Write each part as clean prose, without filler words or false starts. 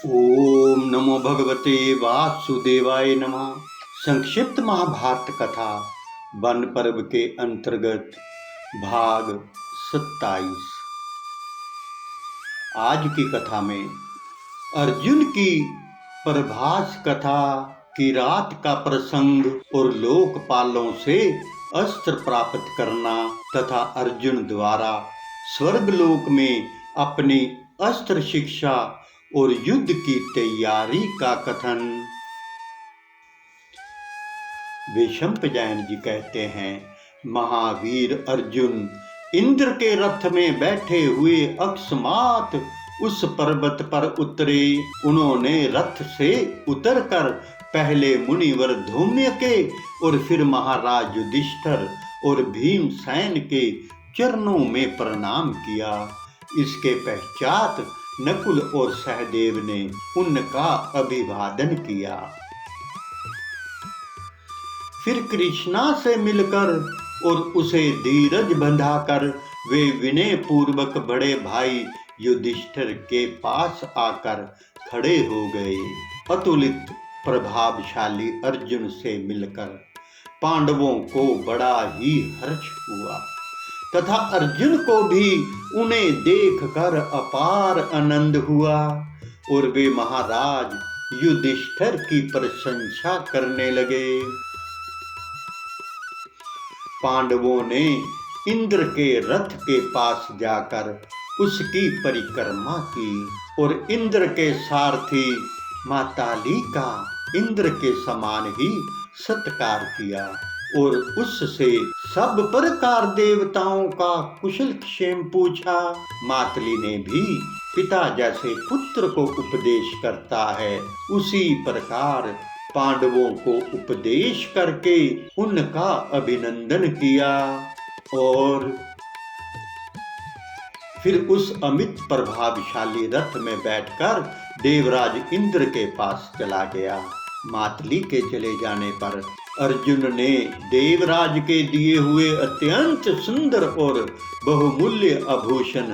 ओम नमो भगवते वासुदेवाय नमः। संक्षिप्त महाभारत कथा वन पर्व के अंतर्गत भाग 27। आज की कथा में अर्जुन की प्रभास कथा की रात का प्रसंग और लोकपालों से अस्त्र प्राप्त करना तथा अर्जुन द्वारा स्वर्गलोक में अपनी अस्त्र शिक्षा और युद्ध की तैयारी का कथन। विशंपजैन जी कहते हैं, महावीर अर्जुन इंद्र के रथ में बैठे हुए अकस्मात उस पर्वत पर उतरे। उन्होंने रथ से उतरकर पहले मुनिवर धूम्य के और फिर महाराज युधिष्ठिर और भीमसेन के चरणों में प्रणाम किया। इसके पश्चात नकुल और सहदेव ने उनका अभिवादन किया। फिर कृष्णा से मिलकर और उसे धीरज बंधाकर वे विनय पूर्वक बड़े भाई युधिष्ठिर के पास आकर खड़े हो गए। अतुलित प्रभावशाली अर्जुन से मिलकर पांडवों को बड़ा ही हर्ष हुआ तथा अर्जुन को भी उन्हें देखकर अपार आनंद हुआ और वे महाराज युधिष्ठिर की प्रशंसा करने लगे। पांडवों ने इंद्र के रथ के पास जाकर उसकी परिक्रमा की और इंद्र के सारथी माताली का इंद्र के समान ही सत्कार किया और उससे सब प्रकार देवताओं का कुशल क्षेम पूछा। मातली ने भी पिता जैसे पुत्र को उपदेश करता है उसी प्रकार पांडवों को उपदेश करके उनका अभिनंदन किया और फिर उस अमित प्रभावशाली रथ में बैठकर देवराज इंद्र के पास चला गया। मातली के चले जाने पर अर्जुन ने देवराज के दिए हुए अत्यंत सुंदर और बहुमूल्य आभूषण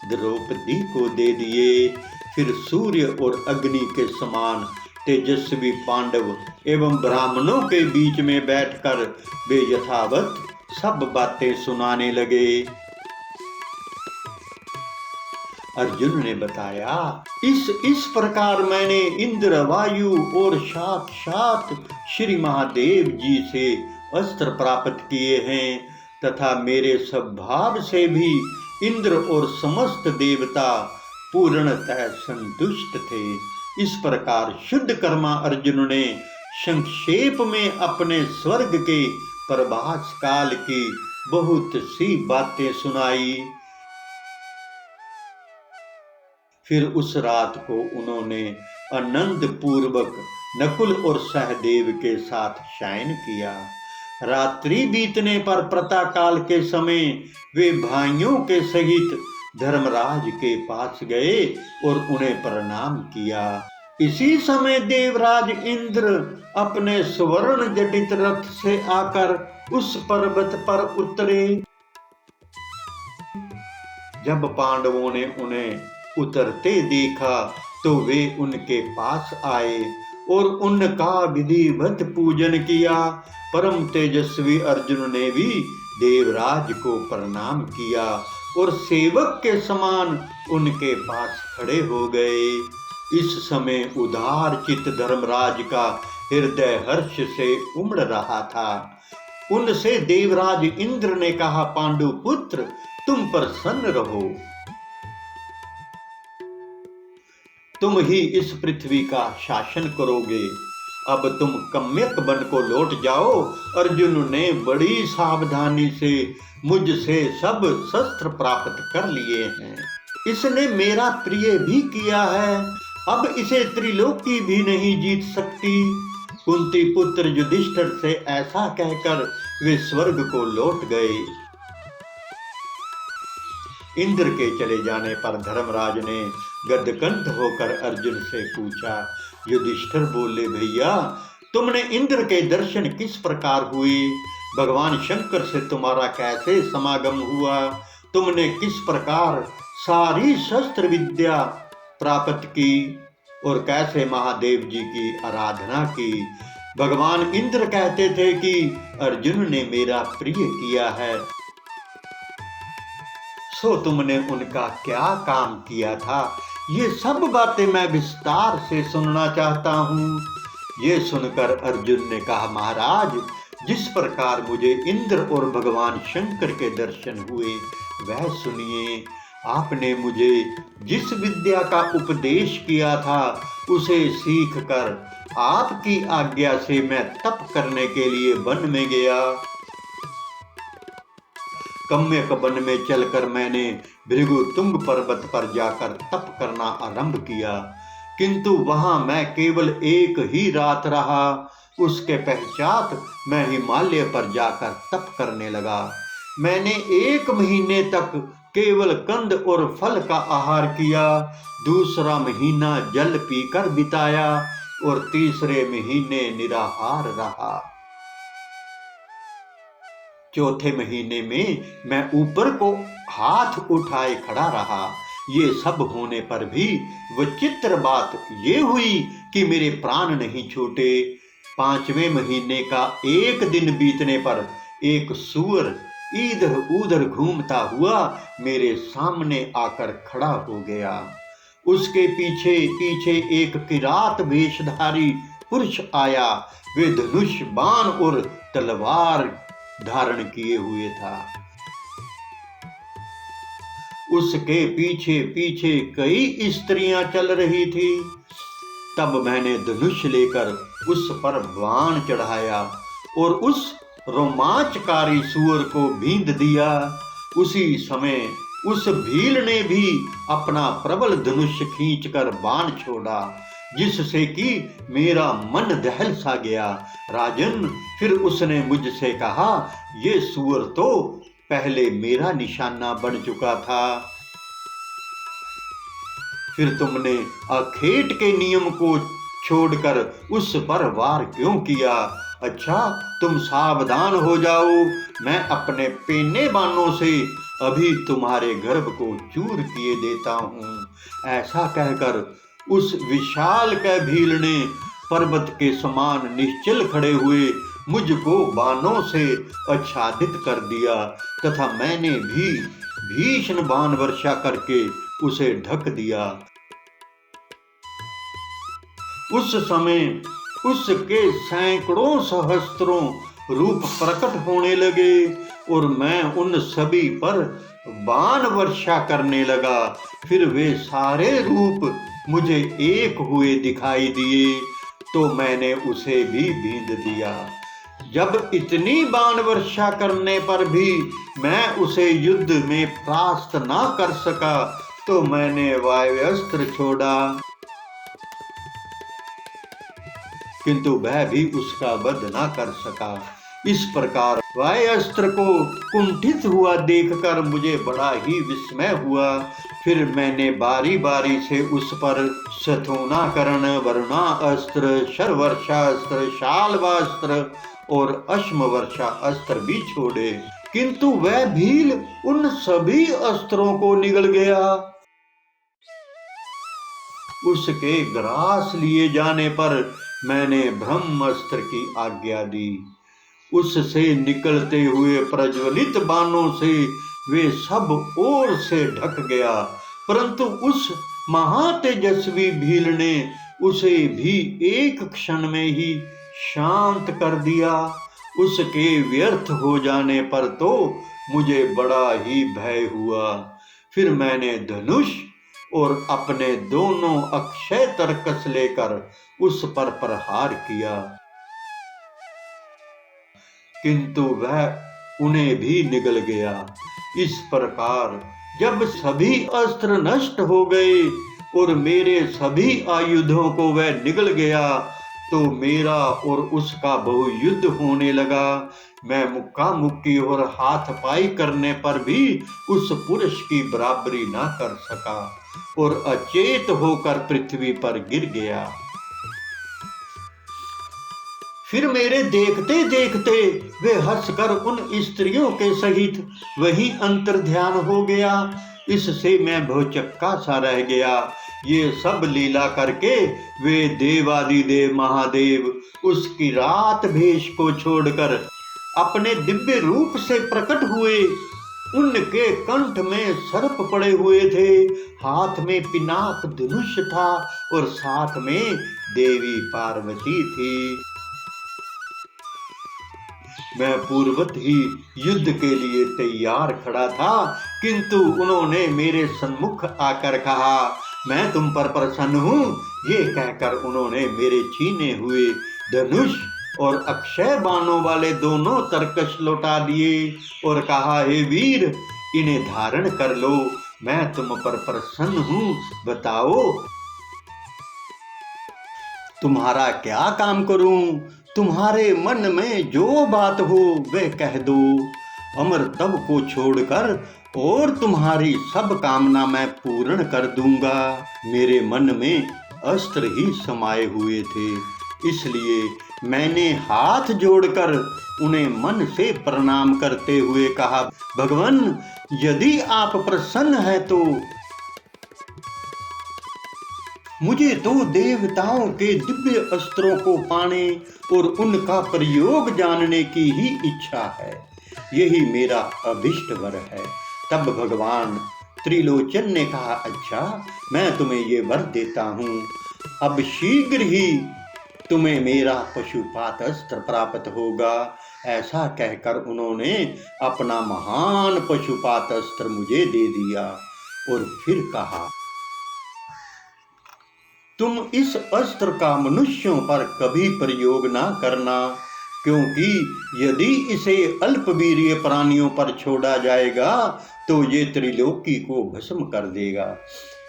द्रौपदी को दे दिए। फिर सूर्य और अग्नि के समान तेजस्वी पांडव एवं ब्राह्मणों के बीच में बैठकर वे यथावत सब बातें सुनाने लगे। अर्जुन ने बताया, इस प्रकार मैंने इंद्र, वायु और साक्षात श्री महादेव जी से अस्त्र प्राप्त किए हैं तथा मेरे स्वभाव से भी इंद्र और समस्त देवता पूर्णतः संतुष्ट थे। इस प्रकार शुद्ध कर्मा अर्जुन ने संक्षेप में अपने स्वर्ग के प्रभास काल की बहुत सी बातें सुनाई। फिर उस रात को उन्होंने आनंद पूर्वक नकुल और सहदेव के साथ शयन किया। रात्रि बीतने पर प्रातःकाल के समय वे भाइयों के सहित धर्मराज के पास गए और उन्हें प्रणाम किया। इसी समय देवराज इंद्र अपने स्वर्ण जटित रथ से आकर उस पर्वत पर उतरे। जब पांडवों ने उन्हें उतरते देखा तो वे उनके पास आए और उनका विधिवत पूजन किया। परम तेजस्वी अर्जुन ने भी देवराज को प्रणाम किया और सेवक के समान उनके पास खड़े हो गए। इस समय उदार चित्त धर्मराज का हृदय हर्ष से उमड़ रहा था। उनसे देवराज इंद्र ने कहा, पांडु पुत्र तुम प्रसन्न रहो, तुम ही इस पृथ्वी का शासन करोगे। अब तुम कम्यक वन को लौट जाओ। अर्जुन ने बड़ी सावधानी से मुझसे सब शस्त्र प्राप्त कर लिए हैं। इसने मेरा प्रिय भी किया है, अब इसे त्रिलोकी भी नहीं जीत सकती। कुंती पुत्र युधिष्ठिर से ऐसा कहकर वे स्वर्ग को लौट गए। इंद्र के चले जाने पर धर्मराज ने गदगंध होकर अर्जुन से पूछा। युधिष्ठिर बोले, भैया तुमने इंद्र के दर्शन किस प्रकार हुए? भगवान शंकर से तुम्हारा कैसे समागम हुआ? तुमने किस प्रकार सारी शस्त्र विद्या प्राप्त की? और कैसे महादेव जी की आराधना की। भगवान इंद्र कहते थे कि अर्जुन ने मेरा प्रिय किया है, सो तुमने उनका क्या काम किया था। ये सब बातें मैं विस्तार से सुनना चाहता हूँ। ये सुनकर अर्जुन ने कहा, महाराज, जिस प्रकार मुझे इंद्र और भगवान शंकर के दर्शन हुए वह सुनिए। आपने मुझे जिस विद्या का उपदेश किया था उसे सीखकर आपकी आज्ञा से मैं तप करने के लिए वन में गया। कम्यक वन में चलकर मैंने भृगुतुंग पर्वत पर जाकर तप करना आरंभ किया, किंतु वहां मैं केवल एक ही रात रहा। उसके पश्चात मैं हिमालय पर जाकर तप करने लगा। मैंने 1 महीने तक केवल कंद और फल का आहार किया, दूसरा महीना जल पीकर बिताया और तीसरे महीने निराहार रहा। चौथे महीने में मैं ऊपर को हाथ उठाए खड़ा रहा। ये सब होने पर भी विचित्र बात ये हुई कि मेरे प्राण नहीं छूटे। 5वें महीने का एक दिन बीतने पर एक सूअर इधर उधर घूमता हुआ मेरे सामने आकर खड़ा हो गया। उसके पीछे पीछे एक किरात वेशधारी पुरुष आया। वे धनुष, बाण और तलवार धारण किए हुए था। उसके पीछे पीछे कई स्त्रियां चल रही थी। तब मैंने धनुष लेकर उस पर बाण चढ़ाया और उस रोमांचकारी सूअर को बींध दिया। उसी समय उस भील ने भी अपना प्रबल धनुष खींचकर बाण छोड़ा, जिससे कि मेरा मन दहल सा गया। राजन, फिर उसने मुझसे कहा, ये सूअर तो पहले मेरा निशाना बन चुका था। फिर तुमने अखेट के नियम को छोड़कर उस पर वार क्यों किया? अच्छा, तुम सावधान हो जाओ, मैं अपने पेने बाणों से अभी तुम्हारे गर्भ को चूर किए देता हूँ। ऐसा कहकर उस विशाल भील ने पर्वत के समान निश्चल खड़े हुए मुझको बाणों से आच्छादित कर दिया तथा मैंने भी भीषण बाण वर्षा करके उसे ढक दिया। उस समय उसके सैकड़ों सहस्त्रों रूप प्रकट होने लगे और मैं उन सभी पर बाण वर्षा करने लगा। फिर वे सारे रूप मुझे एक हुए दिखाई दिए तो मैंने उसे भी बींध दिया। जब इतनी बाण वर्षा करने पर भी मैं उसे युद्ध में परास्त ना कर सका तो मैंने वायुअस्त्र छोड़ा, किंतु वह भी उसका वध ना कर सका। इस प्रकार वायुअस्त्र को कुंठित हुआ देखकर मुझे बड़ा ही विस्मय हुआ। फिर मैंने बारी बारी से उस पर शथूनाकरण, वरुणास्त्र, शरवर्षास्त्र, शाल्वास्त्र और अश्मवर्षा अस्त्र भी छोड़े, किंतु वह भील उन सभी अस्त्रों को निगल गया। उसके ग्रास लिए जाने पर मैंने ब्रह्मास्त्र की आज्ञा दी। उससे निकलते हुए प्रज्वलित बाणों से वे सब ओर से ढक गया, परंतु उस महातेजस्वी भील ने उसे भी एक क्षण में ही शांत कर दिया। उसके व्यर्थ हो जाने पर तो मुझे बड़ा ही भय हुआ। फिर मैंने धनुष और अपने दोनों अक्षय तरकस लेकर उस पर प्रहार किया, किंतु वह उन्हें भी निगल गया। इस प्रकार जब सभी अस्त्र नष्ट हो गए और मेरे सभी आयुधों को वह निगल गया तो मेरा और उसका बहुयुद्ध होने लगा। मैं मुक्का मुक्की और हाथपाई करने पर भी उस पुरुष की बराबरी ना कर सका और अचेत होकर पृथ्वी पर गिर गया। फिर मेरे देखते देखते वे हंसकर उन स्त्रियों के सहित वहीं अंतर्ध्यान हो गया। इससे मैं भौचक्का सा रह गया। ये सब लीला करके वे देवादिदेव महादेव उसकी रात भेष को छोड़कर अपने दिव्य रूप से प्रकट हुए। उनके कंठ में सर्प पड़े हुए थे, हाथ में पिनाक धनुष था और साथ में देवी पार्वती थी। मैं पूर्वत ही युद्ध के लिए तैयार खड़ा था, किंतु उन्होंने मेरे सम्मुख आकर कहा, मैं तुम पर प्रसन्न हूँ। ये कहकर उन्होंने मेरे छीने हुए धनुष और अक्षय बाणों वाले दोनों तरकश लौटा दिए और कहा, हे वीर, इन्हें धारण कर लो, मैं तुम पर प्रसन्न हूँ। बताओ तुम्हारा क्या काम करूं? तुम्हारे मन में जो बात हो वह कह दो। अमर तब को छोड़कर और तुम्हारी सब कामना मैं पूर्ण कर दूंगा। मेरे मन में अस्त्र ही समाये हुए थे, इसलिए मैंने हाथ जोड़कर उन्हें मन से प्रणाम करते हुए कहा, भगवान, यदि आप प्रसन्न हैं तो मुझे तो देवताओं के दिव्य अस्त्रों को पाने और उनका प्रयोग जानने की ही इच्छा है। यही मेरा अभिष्ट वर है। तब भगवान त्रिलोचन ने कहा, अच्छा, मैं तुम्हें ये वर देता हूँ। अब शीघ्र ही तुम्हें मेरा पशुपात अस्त्र प्राप्त होगा। ऐसा कहकर उन्होंने अपना महान पशुपात अस्त्र मुझे दे दिया और फिर कहा, तुम इस अस्त्र का मनुष्यों पर कभी प्रयोग ना करना, क्योंकि यदि इसे अल्पवीर्य प्राणियों पर छोड़ा जाएगा तो ये त्रिलोकी को भस्म कर देगा।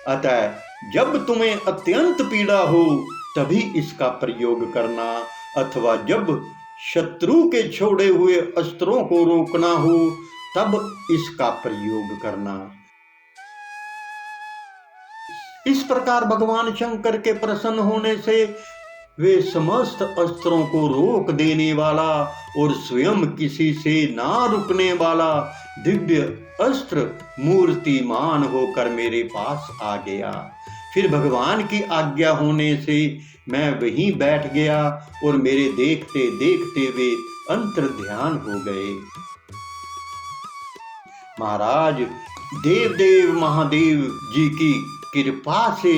अतः जब तुम्हें अत्यंत पीड़ा हो तभी इसका प्रयोग करना, अथवा जब शत्रु के छोड़े हुए अस्त्रों को रोकना हो तब इसका प्रयोग करना। इस प्रकार भगवान शंकर के प्रसन्न होने से वे समस्त अस्त्रों को रोक देने वाला और स्वयं किसी से ना रुकने वाला दिव्य अस्त्र मूर्तिमान होकर मेरे पास आ गया। फिर भगवान की आज्ञा होने से मैं वहीं बैठ गया और मेरे देखते देखते वे अंतर ध्यान हो गए। महाराज, देव महादेव जी की कृपा से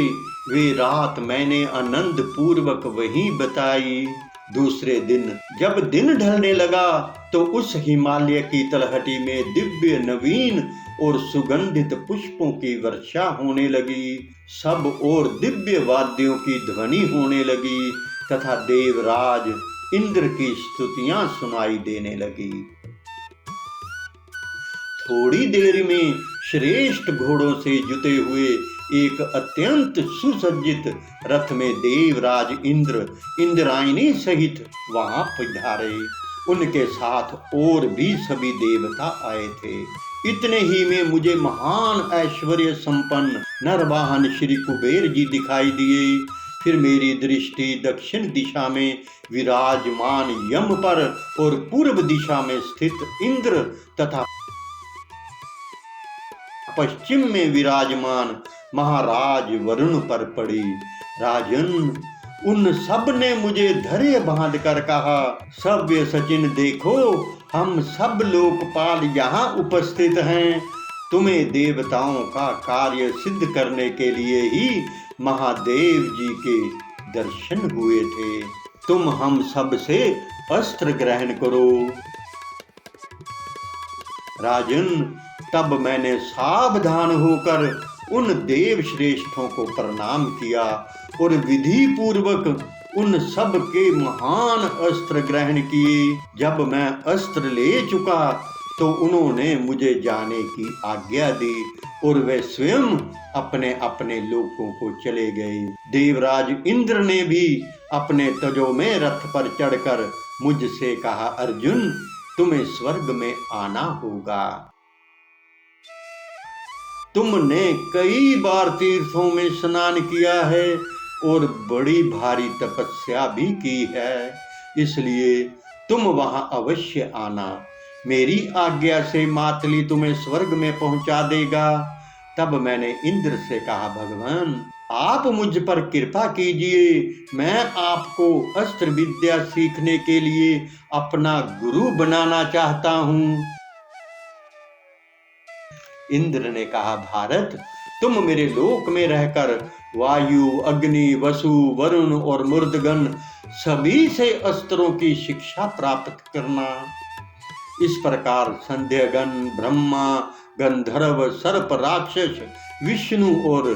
वे रात मैंने आनंद पूर्वक वहीं बताई। दूसरे दिन जब दिन ढलने लगा तो उस हिमालय की तलहटी में दिव्य नवीन और सुगंधित पुष्पों की वर्षा होने लगी। सब और दिव्य वाद्यों की ध्वनि होने लगी तथा देवराज इंद्र की स्तुतियां सुनाई देने लगी। थोड़ी देर में श्रेष्ठ घोड़ों से जुते हुए एक अत्यंत सुसज्जित रथ में देवराज इंद्र इंद्रायणी सहित वहां पधारे। उनके साथ और भी सभी देवता आए थे। इतने ही में मुझे महान ऐश्वर्य संपन्न नरवाहन श्री कुबेर जी दिखाई दिए। फिर मेरी दृष्टि दक्षिण दिशा में विराजमान यम पर और पूर्व दिशा में स्थित इंद्र तथा पश्चिम में विराजमान महाराज वरुण पर पड़ी। राजन, उन सब ने मुझे धैर्य बांध कर कहा, सव्य सचिन देखो, हम सब लोकपाल यहाँ उपस्थित हैं। तुम्हें देवताओं का कार्य सिद्ध करने के लिए ही महादेव जी के दर्शन हुए थे। तुम हम सब से अस्त्र ग्रहण करो। राजन, तब मैंने सावधान होकर उन देव श्रेष्ठों को प्रणाम किया और विधि पूर्वक उन सब के महान अस्त्र ग्रहण किए। जब मैं अस्त्र ले चुका तो उन्होंने मुझे जाने की आज्ञा दी और वे स्वयं अपने अपने लोकों को चले गए। देवराज इंद्र ने भी अपने तेजोमय रथ पर चढ़कर मुझसे कहा, अर्जुन, तुम्हें स्वर्ग में आना होगा। तुमने कई बार तीर्थों में स्नान किया है और बड़ी भारी तपस्या भी की है, इसलिए तुम वहां अवश्य आना। मेरी आज्ञा से मातली तुम्हें स्वर्ग में पहुंचा देगा। तब मैंने इंद्र से कहा, भगवान, आप मुझ पर कृपा कीजिए, मैं आपको अस्त्र विद्या सीखने के लिए अपना गुरु बनाना चाहता हूँ। इंद्र ने कहा, भारत, तुम मेरे लोक में रहकर वायु, अग्नि, वसु, वरुण और मुर्दगन सभी से अस्त्रों की शिक्षा प्राप्त करना। इस प्रकार संध्यगन, ब्रह्मा, गंधर्व, सर्प, राक्षस, विष्णु और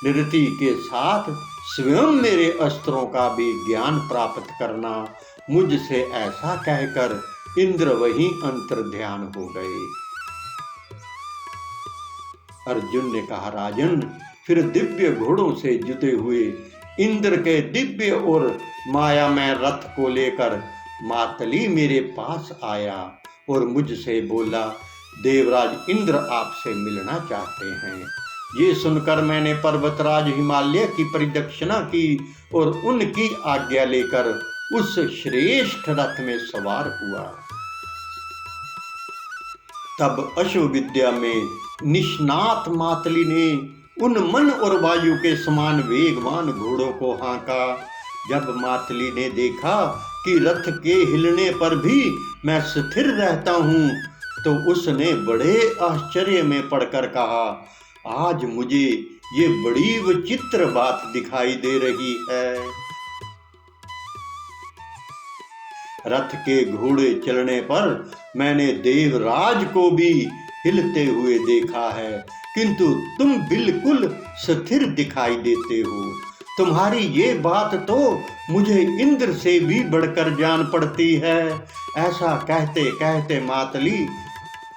निरति के साथ स्वयं मेरे अस्त्रों का भी ज्ञान प्राप्त करना। मुझसे ऐसा कहकर इंद्र वहीं अंतर्ध्यान हो गए। अर्जुन ने कहा, राजन, फिर दिव्य घोड़ों से जुते हुए इंद्र के दिव्य और मायामय रथ को लेकर मातली मेरे पास आया और मुझसे बोला, देवराज इंद्र आपसे मिलना चाहते हैं। ये सुनकर मैंने पर्वतराज हिमालय की परिदक्षिणा की और उनकी आज्ञा लेकर उस श्रेष्ठ रथ में सवार हुआ। तब अश्वविद्या में निष्णात मातली ने उन मन और वायु के समान वेगवान घोड़ों को हाँका। जब मातली ने देखा कि रथ के हिलने पर भी मैं स्थिर रहता हूँ, तो उसने बड़े आश्चर्य में पड़कर कहा, आज मुझे ये बड़ी विचित्र बात दिखाई दे रही है। रथ के घोड़े चलने पर मैंने देवराज को भी हिलते हुए देखा है, किंतु तुम बिल्कुल स्थिर दिखाई देते हो। तुम्हारी ये बात तो मुझे इंद्र से भी बढ़कर जान पड़ती है। ऐसा कहते कहते मातली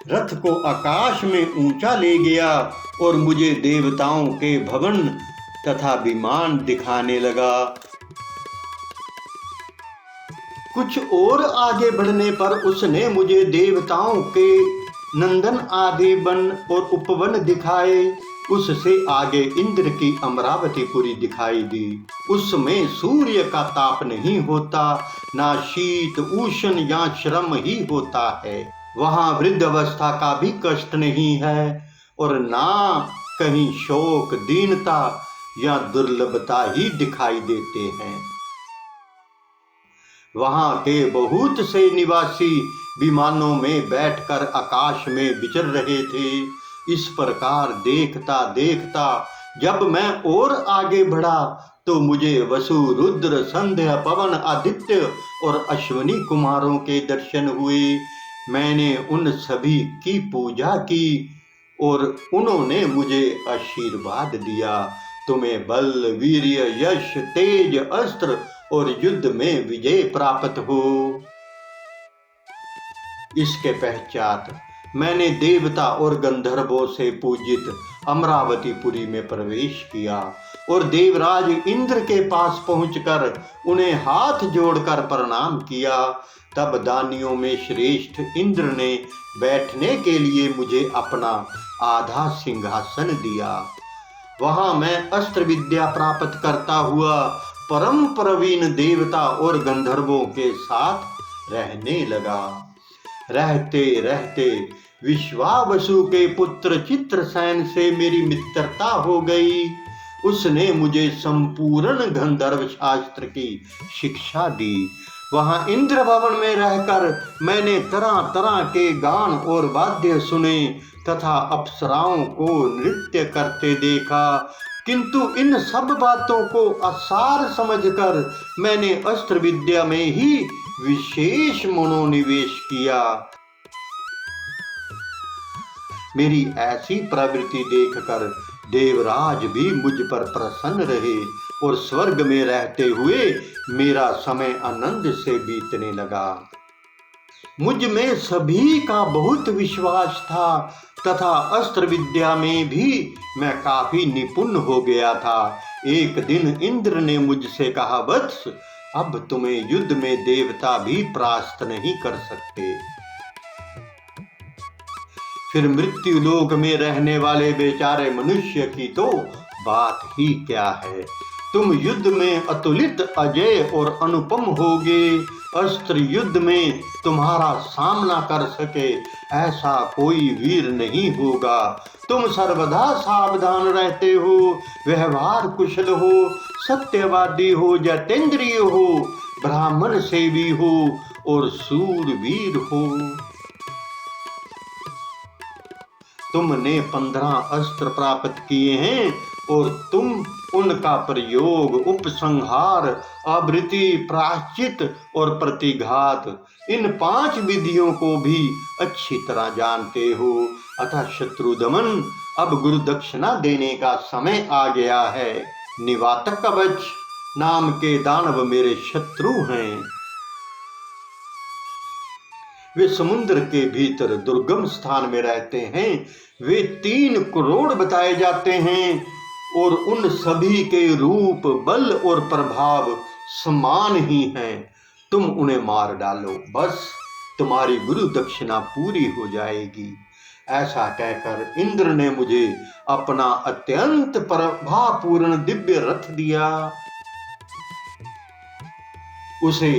रथ को आकाश में ऊंचा ले गया और मुझे देवताओं के भवन तथा विमान दिखाने लगा। कुछ और आगे बढ़ने पर उसने मुझे देवताओं के नंदन आदि वन और उपवन दिखाए। उससे आगे इंद्र की अमरावतीपुरी दिखाई दी। उसमें सूर्य का ताप नहीं होता, ना शीत, उष्ण या श्रम ही होता है। वहां वृद्धावस्था का भी कष्ट नहीं है और ना कहीं शोक, दीनता या दुर्लभता ही दिखाई देते हैं। वहां के बहुत से निवासी विमानों में बैठकर आकाश में विचर रहे थे। इस प्रकार देखता देखता जब मैं और आगे बढ़ा तो मुझे वसु, रुद्र, संध्या, पवन, आदित्य और अश्विनी कुमारों के दर्शन हुए। मैंने उन सभी की पूजा की और उन्होंने मुझे आशीर्वाद दिया, तुम्हें बल, वीर्य, यश, तेज, अस्त्र और युद्ध में विजय प्राप्त हो। इसके पश्चात मैंने देवता और गंधर्वों से पूजित अमरावतीपुरी में प्रवेश किया और देवराज इंद्र के पास पहुंचकर उन्हें हाथ जोड़कर प्रणाम किया। तब दानियों में श्रेष्ठ इंद्र ने बैठने के लिए मुझे अपना आधा सिंहासन दिया। वहां मैं अस्त्र विद्या प्राप्त करता हुआ परम प्रवीण देवता और गंधर्वों के साथ रहने लगा। रहते रहते विश्वावसु के पुत्र चित्रसेन से मेरी मित्रता हो गई। उसने मुझे संपूर्ण गंधर्व शास्त्र की शिक्षा दी। वहां इंद्र भवन में रहकर मैंने तरह तरह के गान और वाद्य सुने तथा अप्सराओं को नृत्य करते देखा, किंतु इन सब बातों को असार समझकर मैंने अस्त्र विद्या में ही विशेष मनोनिवेश किया। मेरी ऐसी प्रवृत्ति देखकर देवराज भी मुझ पर प्रसन्न रहे और स्वर्ग में रहते हुए मेरा समय आनंद से बीतने लगा। मुझ में सभी का बहुत विश्वास था तथा अस्त्र विद्या में भी मैं काफी निपुण हो गया था। एक दिन इंद्र ने मुझसे कहा, वत्स, अब तुम्हें युद्ध में देवता भी परास्त नहीं कर सकते। फिर मृत्यु लोक में रहने वाले बेचारे मनुष्य की तो बात ही क्या है। तुम युद्ध में अतुलित अजय और अनुपम होगे। अस्त्र युद्ध में तुम्हारा सामना कर सके ऐसा कोई वीर नहीं होगा। तुम सर्वदा सावधान रहते हो, व्यवहार कुशल हो, सत्यवादी हो, जितेंद्रिय हो, ब्राह्मण सेवी हो और सूरवीर हो। तुमने 15 अस्त्र प्राप्त किए हैं और तुम उनका प्रयोग उपसंहार, आवृत्ति, प्रायश्चित और प्रतिघात इन 5 विधियों को भी अच्छी तरह जानते हो। अतः शत्रु दमन, अब गुरु दक्षिणा देने का समय आ गया है। निवातक कवच नाम के दानव मेरे शत्रु हैं। वे समुद्र के भीतर दुर्गम स्थान में रहते हैं। वे 3 करोड़ बताए जाते हैं और उन सभी के रूप, बल और प्रभाव समान ही हैं। तुम उन्हें मार डालो, बस तुम्हारी गुरु दक्षिणा पूरी हो जाएगी। ऐसा कहकर इंद्र ने मुझे अपना अत्यंत प्रभापूर्ण दिव्य रथ दिया। उसे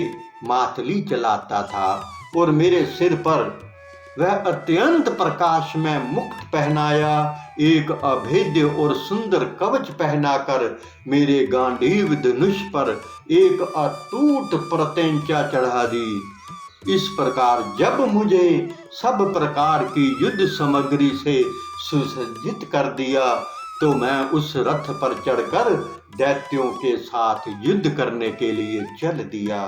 मातली चलाता था और मेरे सिर पर वह अत्यंत प्रकाश में मुकुट पहनाया। एक अभेद्य और सुंदर कवच पहनाकर मेरे गांडीव धनुष पर एक अटूट प्रत्यंचा चढ़ा दी। इस प्रकार जब मुझे सब प्रकार की युद्ध सामग्री से सुसज्जित कर दिया तो मैं उस रथ पर चढ़कर दैत्यों के साथ युद्ध करने के लिए चल दिया।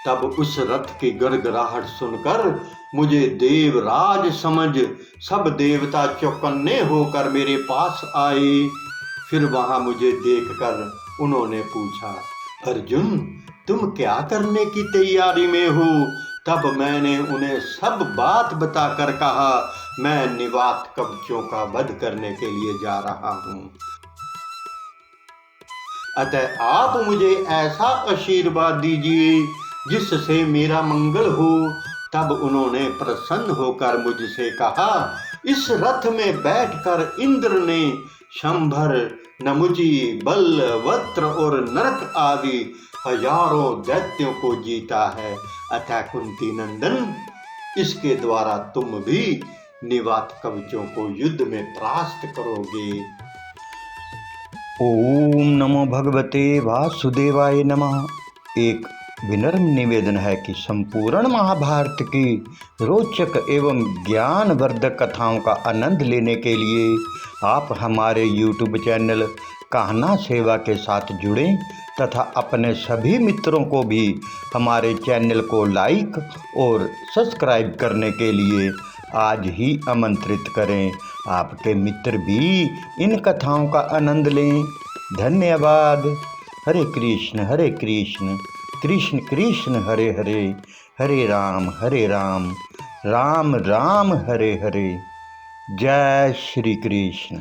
तब उस रथ की गड़गड़ाहट सुनकर मुझे देवराज समझ सब देवता चौकन्ने होकर मेरे पास आए। फिर वहां मुझे देखकर उन्होंने पूछा, अर्जुन तुम क्या करने की तैयारी में हो? तब मैंने उन्हें सब बात बताकर कहा, मैं निवात कवचों का वध करने के लिए जा रहा हूं। अतः आप मुझे ऐसा आशीर्वाद दीजिए जिससे मेरा मंगल हो। तब उन्होंने प्रसन्न होकर मुझसे कहा, इस रथ में बैठकर इंद्र ने शंभर, नमुची, बल, वत्र और नरक आदि हजारों दैत्यों को जीता है। अतः कुंती नंदन, इसके द्वारा तुम भी निवात कवचों को युद्ध में परास्त करोगे। ओम नमो भगवते वासुदेवाय नमः। एक विनम्र निवेदन है कि संपूर्ण महाभारत की रोचक एवं ज्ञानवर्धक कथाओं का आनंद लेने के लिए आप हमारे YouTube चैनल कहना सेवा के साथ जुड़ें तथा अपने सभी मित्रों को भी हमारे चैनल को लाइक और सब्सक्राइब करने के लिए आज ही आमंत्रित करें। आपके मित्र भी इन कथाओं का आनंद लें। धन्यवाद। हरे कृष्ण कृष्ण कृष्ण हरे हरे, हरे राम राम राम हरे हरे। जय श्री कृष्ण।